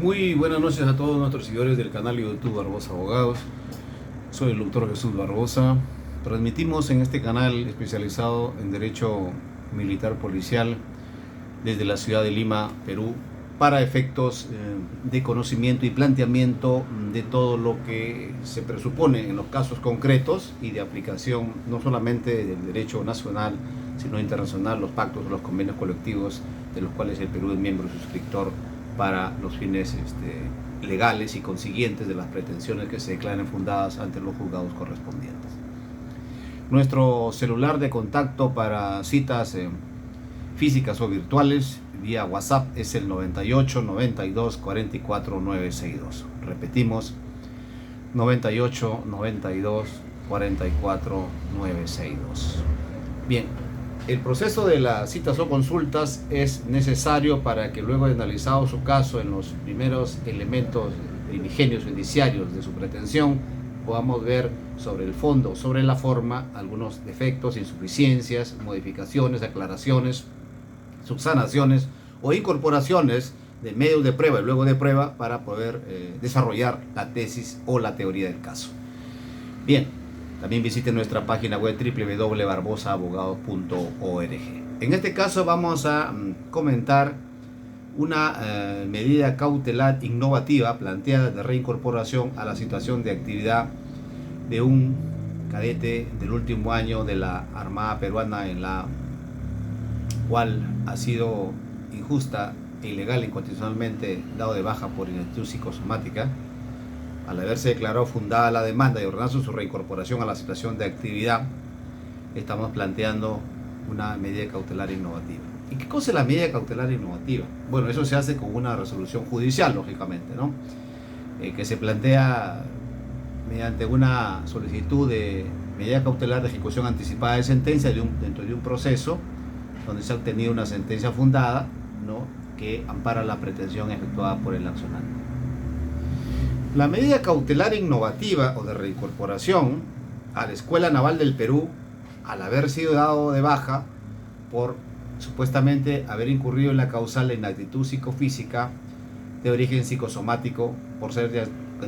Muy buenas noches a todos nuestros seguidores del canal YouTube Barbosa Abogados. Soy el doctor Jesús Barbosa. Transmitimos en este canal especializado en Derecho Militar Policial desde la ciudad de Lima, Perú, para efectos de conocimiento y planteamiento de todo lo que se presupone en los casos concretos y de aplicación no solamente del derecho nacional, sino internacional, los pactos o los convenios colectivos de los cuales el Perú es miembro suscriptor para los fines legales y consiguientes de las pretensiones que se declaren fundadas ante los juzgados correspondientes. Nuestro celular de contacto para citas físicas o virtuales vía WhatsApp es el 98 92 44 962. Repetimos, 98 92 44 962. Bien, el proceso de las citas o consultas es necesario para que luego de analizado su caso en los primeros elementos primigenios o indiciarios de su pretensión, podamos ver sobre el fondo, sobre la forma, algunos defectos, insuficiencias, modificaciones, aclaraciones, subsanaciones o incorporaciones de medios de prueba y luego de prueba para poder desarrollar la tesis o la teoría del caso. Bien. También visite nuestra página web www.barbosaabogados.org. En este caso vamos a comentar una medida cautelar innovativa planteada de reincorporación a la situación de actividad de un cadete del último año de la Armada Peruana, en la cual ha sido injusta e ilegal, inconstitucionalmente dado de baja por ineptitud psicosomática. Al haberse declarado fundada la demanda y ordenarse su reincorporación a la situación de actividad, estamos planteando una medida cautelar innovativa. ¿Y qué cosa es la medida cautelar innovativa? Bueno, eso se hace con una resolución judicial, lógicamente, ¿no? Que se plantea mediante una solicitud de medida cautelar de ejecución anticipada de sentencia dentro de un proceso donde se ha obtenido una sentencia fundada, ¿no?, que ampara la pretensión efectuada por el accionante. La medida cautelar innovativa o de reincorporación a la Escuela Naval del Perú, al haber sido dado de baja por supuestamente haber incurrido en la causal de inaptitud psicofísica de origen psicosomático, por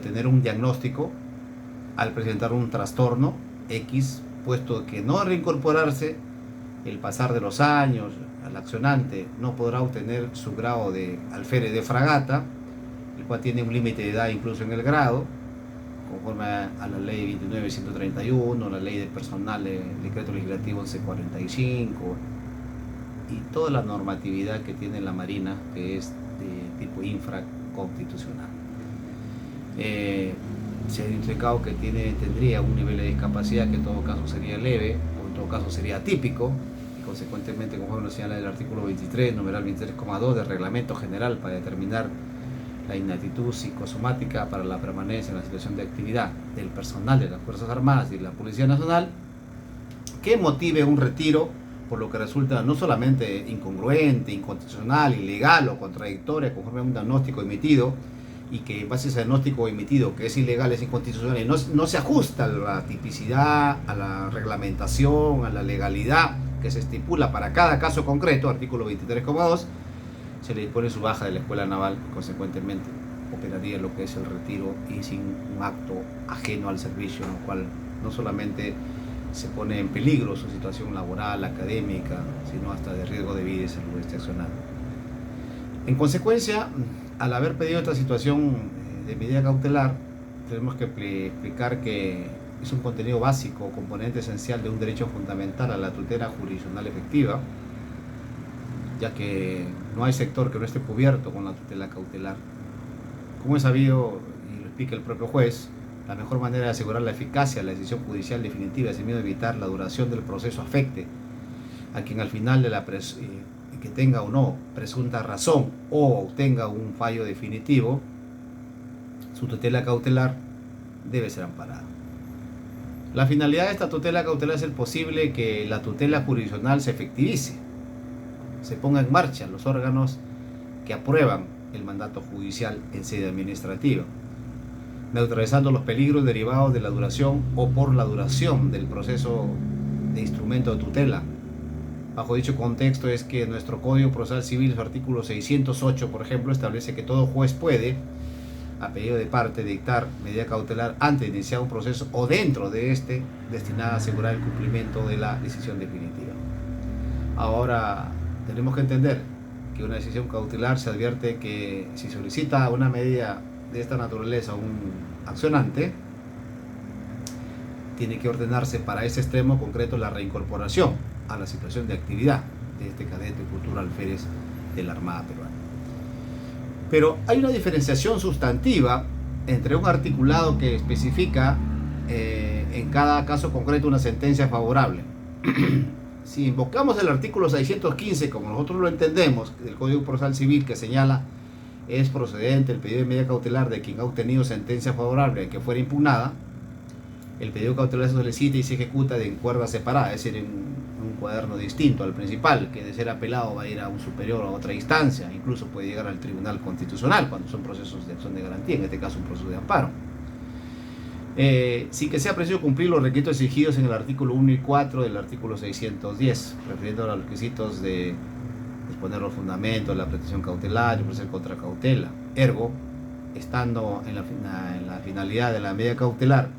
tener un diagnóstico, al presentar un trastorno X, puesto que no reincorporarse, el pasar de los años, al accionante no podrá obtener su grado de alférez de fragata, el cual tiene un límite de edad incluso en el grado, conforme a la ley 29.131, la ley de personal, el decreto legislativo 1145 y toda la normatividad que tiene la Marina, que es de tipo infraconstitucional. Se ha indicado que tendría un nivel de discapacidad que en todo caso sería leve, o en todo caso sería atípico, y consecuentemente, conforme lo señala el artículo 23, numeral 23,2 del Reglamento General para determinar la inaptitud psicosomática para la permanencia en la situación de actividad del personal de las Fuerzas Armadas y de la Policía Nacional, que motive un retiro, por lo que resulta no solamente incongruente, inconstitucional, ilegal o contradictoria conforme a un diagnóstico emitido, y que en base a ese diagnóstico emitido, que es ilegal, es inconstitucional y no se ajusta a la tipicidad, a la reglamentación, a la legalidad que se estipula para cada caso concreto, artículo 23,2, se le dispone su baja de la Escuela Naval, consecuentemente operaría lo que es el retiro y sin un acto ajeno al servicio, en el cual no solamente se pone en peligro su situación laboral, académica, sino hasta de riesgo de vida y salud este accionante. En consecuencia, al haber pedido esta situación de medida cautelar, tenemos que explicar que es un contenido básico, componente esencial de un derecho fundamental a la tutela jurisdiccional efectiva, ya que no hay sector que no esté cubierto con la tutela cautelar. Como es sabido, y lo explica el propio juez, la mejor manera de asegurar la eficacia de la decisión judicial definitiva es el miedo a evitar la duración del proceso afecte a quien al final de que tenga o no presunta razón o obtenga un fallo definitivo, su tutela cautelar debe ser amparada. La finalidad de esta tutela cautelar es el posible que la tutela jurisdiccional se efectivice, se ponga en marcha los órganos que aprueban el mandato judicial en sede administrativa, neutralizando los peligros derivados de la duración o por la duración del proceso de instrumento de tutela, Bajo dicho contexto es que nuestro Código Procesal Civil, su artículo 608, por ejemplo, establece que todo juez puede, a pedido de parte, dictar medida cautelar antes de iniciar un proceso o dentro de este, destinada a asegurar el cumplimiento de la decisión definitiva. Ahora, tenemos que entender que una decisión cautelar se advierte que si solicita una medida de esta naturaleza a un accionante, tiene que ordenarse para ese extremo concreto la reincorporación a la situación de actividad de este cadete cultural alférez de la Armada Peruana. Pero hay una diferenciación sustantiva entre un articulado que especifica en cada caso concreto una sentencia favorable. Si invocamos el artículo 615, como nosotros lo entendemos, del Código Procesal Civil, que señala es procedente el pedido de medida cautelar de quien ha obtenido sentencia favorable que fuera impugnada, el pedido cautelar se solicita y se ejecuta en cuerda separada, es decir, en un cuaderno distinto al principal, que de ser apelado va a ir a un superior o a otra instancia, incluso puede llegar al Tribunal Constitucional cuando son procesos de acción de garantía, en este caso un proceso de amparo. Sin que sea preciso cumplir los requisitos exigidos en el artículo 1 y 4 del artículo 610, refiriendo a los requisitos de exponer los fundamentos, la protección cautelar y ofrecer contra cautela. Ergo, estando en la finalidad de la medida cautelar,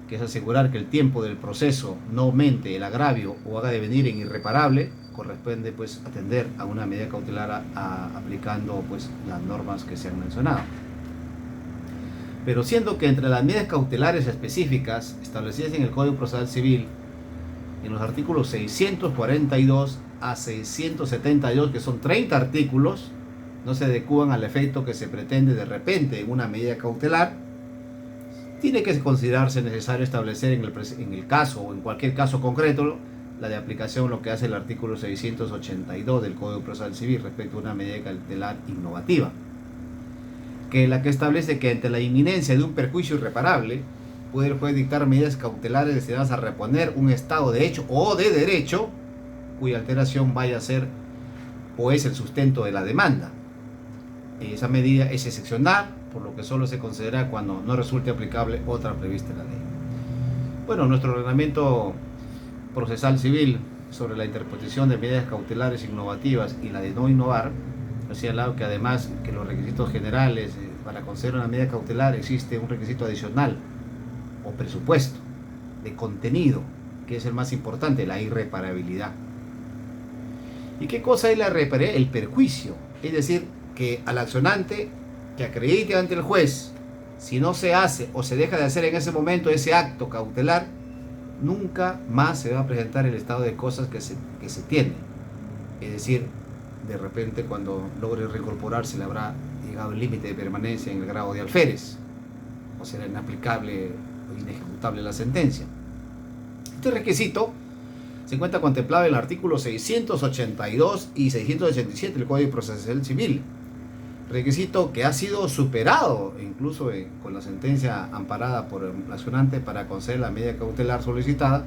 que es asegurar que el tiempo del proceso no aumente el agravio o haga devenir en irreparable, corresponde pues atender a una medida cautelar aplicando pues las normas que se han mencionado. Pero siendo que entre las medidas cautelares específicas establecidas en el Código Procesal Civil, en los artículos 642 a 672, que son 30 artículos, no se adecuan al efecto que se pretende de repente en una medida cautelar, tiene que considerarse necesario establecer en el caso o en cualquier caso concreto la de aplicación lo que hace el artículo 682 del Código Procesal Civil respecto a una medida cautelar innovativa, que la que establece que ante la inminencia de un perjuicio irreparable puede el juez dictar medidas cautelares destinadas a reponer un estado de hecho o de derecho cuya alteración vaya a ser o es el sustento de la demanda. Esa medida es excepcional, por lo que solo se considera cuando no resulte aplicable otra prevista en la ley. Bueno, nuestro reglamento procesal civil sobre la interposición de medidas cautelares innovativas y la de no innovar, ha señalado que además que los requisitos generales para conceder una medida cautelar existe un requisito adicional o presupuesto de contenido, que es el más importante, la irreparabilidad. ¿Y qué cosa es la irreparabilidad? El perjuicio, es decir, que al accionante que acredite ante el juez, si no se hace o se deja de hacer en ese momento ese acto cautelar, nunca más se va a presentar el estado de cosas que se tiene. Es decir, de repente cuando logre reincorporarse le habrá llegado el límite de permanencia en el grado de alférez, o será inaplicable o inejecutable la sentencia. Este requisito se encuentra contemplado en el artículo 682 y 687 del Código Procesal Civil, requisito que ha sido superado incluso con la sentencia amparada por el accionante para conceder la medida cautelar solicitada,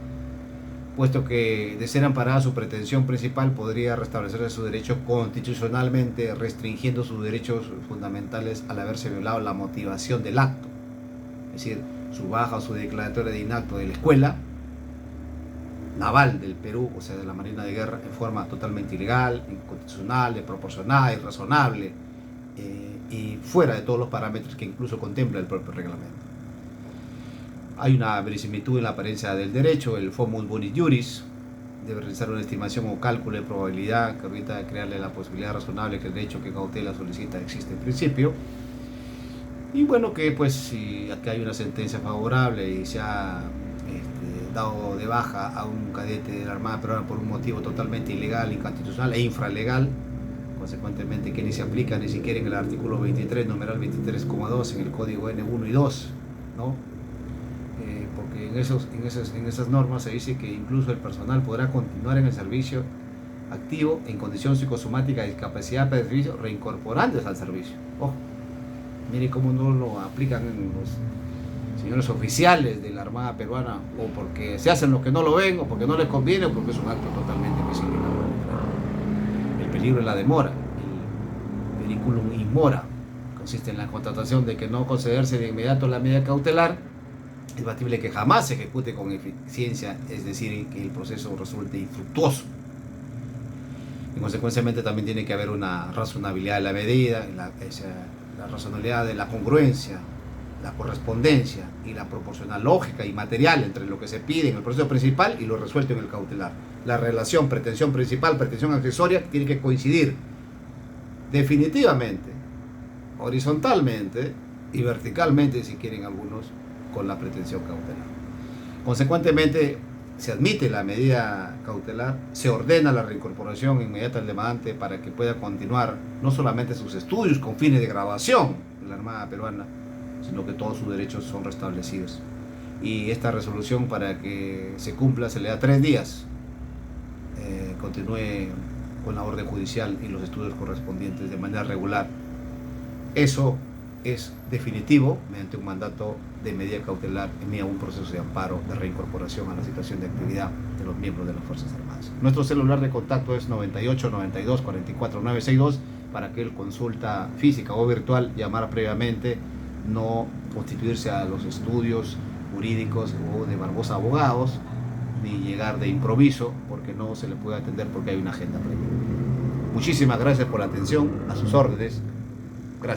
puesto que de ser amparada su pretensión principal podría restablecerse su derecho constitucionalmente, restringiendo sus derechos fundamentales al haberse violado la motivación del acto, es decir, su baja o su declaratoria de inacto de la escuela naval del Perú, o sea de la Marina de Guerra, en forma totalmente ilegal, inconstitucional, desproporcionada, irrazonable y fuera de todos los parámetros que incluso contempla el propio reglamento. Hay una verisimilitud en la apariencia del derecho, el fomus bonis juris debe realizar una estimación o cálculo de probabilidad que permita crearle la posibilidad razonable que el derecho que cautela solicita existe en principio. Y bueno, que pues si aquí hay una sentencia favorable y se ha dado de baja a un cadete de la Armada Peruana por un motivo totalmente ilegal, inconstitucional e infralegal, consecuentemente que ni se aplica ni siquiera en el artículo 23, numeral 23,2 en el código N1 y 2, ¿no? Porque en esas normas se dice que incluso el personal podrá continuar en el servicio activo en condición psicosomática de discapacidad para el servicio, reincorporándose al servicio. Ojo, mire cómo no lo aplican en los señores oficiales de la Armada Peruana, o porque se hacen los que no lo ven, o porque no les conviene, o porque es un acto totalmente disciplinado. El peligro es la demora, el periculum in mora, consiste en la constatación de que no concederse de inmediato la medida cautelar, es factible que jamás se ejecute con eficiencia, es decir, que el proceso resulte infructuoso. y consecuentemente también tiene que haber una razonabilidad de la medida, la razonabilidad de la congruencia, la correspondencia y la proporcional lógica y material entre lo que se pide en el proceso principal y lo resuelto en el cautelar. La relación pretensión principal, pretensión accesoria tiene que coincidir definitivamente, horizontalmente y verticalmente, si quieren algunos, con la pretensión cautelar. Consecuentemente, se admite la medida cautelar, se ordena la reincorporación inmediata al demandante para que pueda continuar no solamente sus estudios con fines de graduación en la Armada Peruana, sino que todos sus derechos son restablecidos. Y esta resolución, para que se cumpla, se le da 3 días. Continúe con la orden judicial y los estudios correspondientes de manera regular. Eso es definitivo mediante un mandato de medida cautelar envía un proceso de amparo de reincorporación a la situación de actividad de los miembros de las Fuerzas Armadas. Nuestro celular de contacto es 98 92 44 962 para que el consulta física o virtual, llamar previamente, no constituirse a los estudios jurídicos o de Barbosa Abogados, ni llegar de improviso porque no se le puede atender porque hay una agenda previa. Muchísimas gracias por la atención, a sus órdenes.